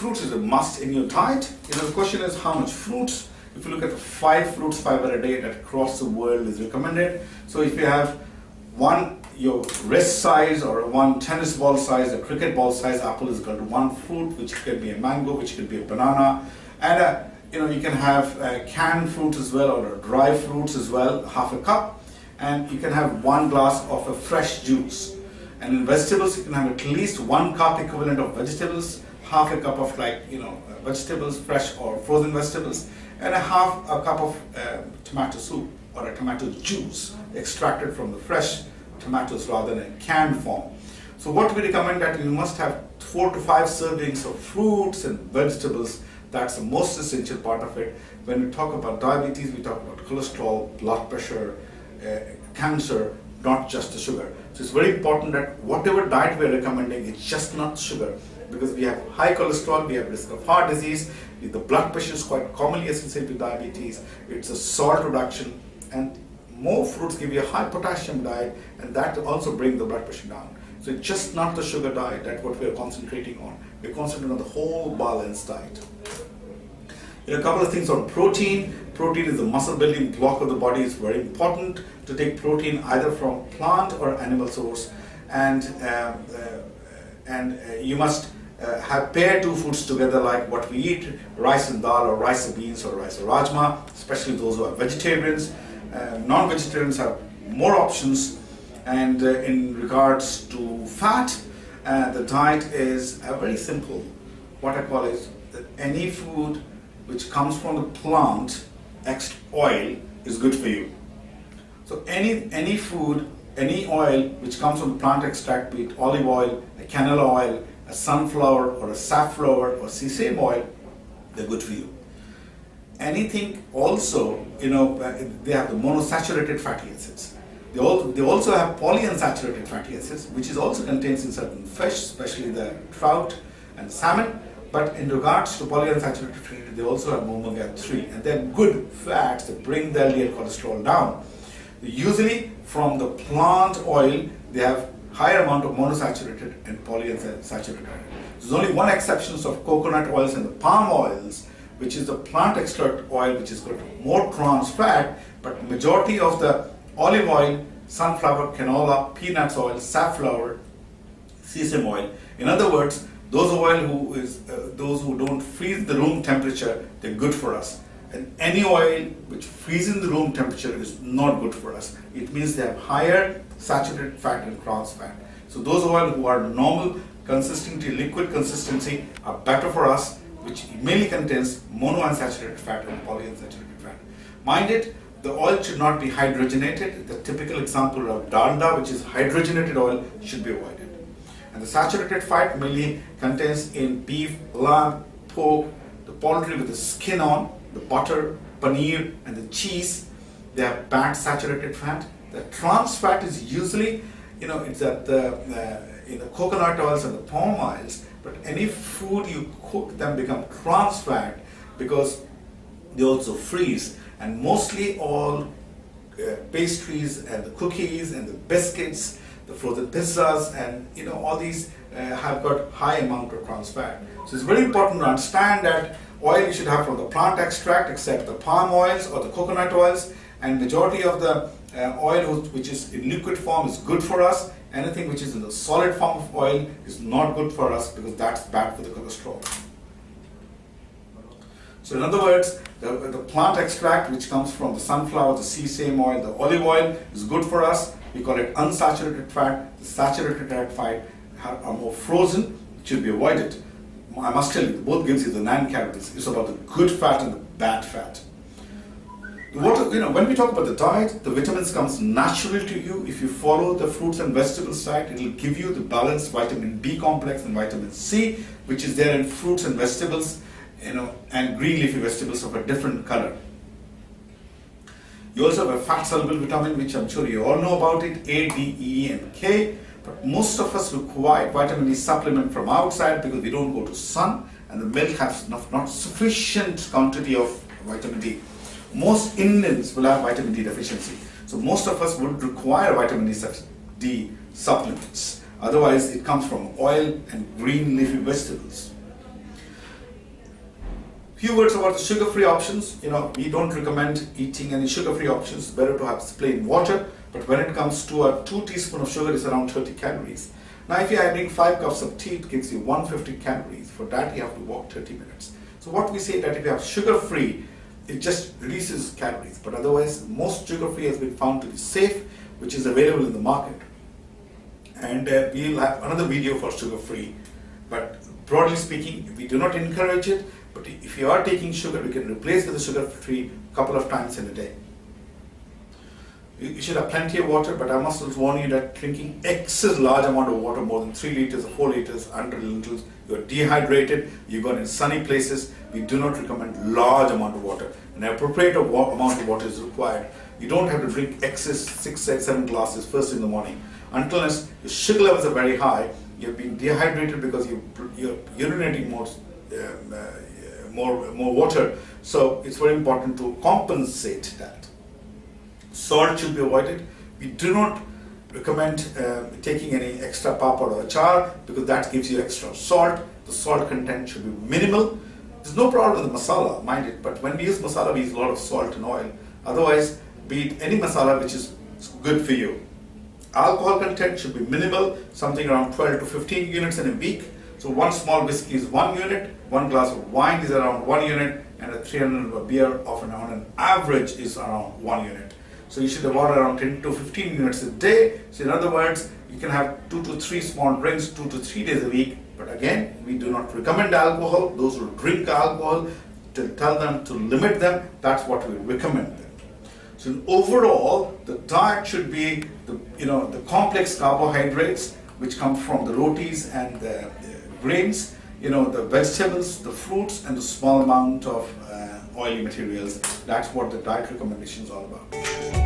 fruits is a must in your diet. The question is how much fruits. If you look at the 5 fruits fiber a day that across the world is recommended. So if you have one your wrist size or one tennis ball size, a cricket ball size apple is equal to 1 fruit, which can be a mango, which can be a banana, and you can have canned fruits as well, or dry fruits as well, half a cup, and you can have 1 glass of a fresh juice. And in vegetables, you can have at least 1 cup equivalent of vegetables, half a cup of vegetables, fresh or frozen vegetables, and half a cup of tomato soup or a tomato juice extracted from the fresh tomatoes rather than a canned form. So what we recommend that you must have 4 to 5 servings of fruits and vegetables. That's the most essential part of it. When we talk about diabetes, we talk about cholesterol, blood pressure, cancer, not just the sugar. So it's very important that whatever diet we're recommending, it's just not sugar, because we have high cholesterol, we have risk of heart disease, the blood pressure is quite commonly associated with diabetes, it's a salt reduction, and more fruits give you a high potassium diet, and that also brings the blood pressure down. So it's just not the sugar diet, that's what we're concentrating on. We're concentrating on the whole balanced diet. A couple of things on protein. Protein is the muscle building block of the body. It's very important to take protein either from plant or animal source, and you must pair 2 foods together, like what we eat, rice and dal, or rice and beans, or rice and rajma, especially those who are vegetarians. Non-vegetarians have more options. And in regards to fat, the diet is very simple. What I call is that any food which comes from the plant, oil, is good for you. So any food, any oil which comes from the plant extract, be it olive oil, a canola oil, a sunflower or a safflower or sesame oil, they're good for you. Anything also, they have the monosaturated fatty acids. They also have polyunsaturated fatty acids, which is also contained in certain fish, especially the trout and salmon. But in regards to polyunsaturated fatty acids, they also have omega-3, and they're good fats that bring the LDL cholesterol down. Usually from the plant oil, they have higher amount of monosaturated and polyunsaturated. There's only one exception of coconut oils and the palm oils, which is the plant extract oil, which is got more trans fat, but majority of the olive oil, sunflower, canola, peanuts oil, safflower, sesame oil. In other words, those those who don't freeze the room temperature, they're good for us. And any oil which freezes the room temperature is not good for us. It means they have higher saturated fat and trans fat. So those oils who are normal consistency, liquid consistency, are better for us, which mainly contains monounsaturated fat and polyunsaturated fat. Mind it, the oil should not be hydrogenated. The typical example of dalda, which is hydrogenated oil, should be avoided. And the saturated fat mainly contains in beef, lamb, pork, the poultry with the skin on, the butter, paneer, and the cheese. They have bad saturated fat. The trans fat is usually, it's at in the coconut oils and the palm oils. But any food you cook them become trans fat because they also freeze. And mostly all pastries and the cookies and the biscuits, the frozen pizzas, and all these have got high amount of trans fat. So it's very important to understand that oil you should have from the plant extract, except the palm oils or the coconut oils, and majority of the oil which is in liquid form is good for us. Anything which is in the solid form of oil is not good for us, because that's bad for the cholesterol. So in other words, the plant extract which comes from the sunflower, the sesame oil, the olive oil is good for us. We call it unsaturated fat. The saturated fat are more frozen, it should be avoided. I must tell you, both gives you the 9 calories. It's about the good fat and the bad fat. When we talk about the diet, the vitamins comes naturally to you. If you follow the fruits and vegetables diet, it will give you the balanced vitamin B complex and vitamin C, which is there in fruits and vegetables, and green leafy vegetables of a different color. You also have a fat soluble vitamin, which I'm sure you all know about it, A, D, E, and K. But most of us require vitamin D supplement from outside because we don't go to sun, and the milk has not sufficient quantity of vitamin D. Most Indians will have vitamin D deficiency. So most of us would require vitamin D supplements. Otherwise, it comes from oil and green leafy vegetables. Few words about the sugar-free options. We don't recommend eating any sugar-free options. It's better to have plain water. But when it comes to a 2 teaspoons of sugar, it's around 30 calories. Now, if you're adding 5 cups of tea, it gives you 150 calories. For that, you have to walk 30 minutes. So what we say that if you have sugar-free, it just reduces calories. But otherwise, most sugar-free has been found to be safe, which is available in the market. And we'll have another video for sugar-free. But broadly speaking, we do not encourage it. But if you are taking sugar, we can replace with the sugar-free a couple of times in a day. You should have plenty of water, but I must warn you that drinking excess large amount of water, more than 3 liters or 4 liters, until you're dehydrated, you're going in sunny places, we do not recommend large amount of water. An appropriate amount of water is required. You don't have to drink excess 6, 7 glasses first in the morning. Unless your sugar levels are very high, you're being dehydrated because you're urinating more water. So it's very important to compensate that. Salt should be avoided. We do not recommend taking any extra papad or achar because that gives you extra salt. The salt content should be minimal. There's no problem with the masala, mind it, but when we use masala, we use a lot of salt and oil. Otherwise, be it any masala which is good for you. Alcohol content should be minimal, something around 12 to 15 units in a week. So one small whiskey is 1 unit, 1 glass of wine is around 1 unit, and a 300 of beer on an average is around 1 unit. So you should avoid around 10 to 15 units a day. So in other words, you can have 2 to 3 small drinks 2 to 3 days a week. But again, we do not recommend alcohol. Those who drink alcohol, to tell them to limit them. That's what we recommend them. So overall, the diet should be the complex carbohydrates which come from the rotis and the grains, the vegetables, the fruits, and the small amount of oily materials. That's what the diet recommendation is all about.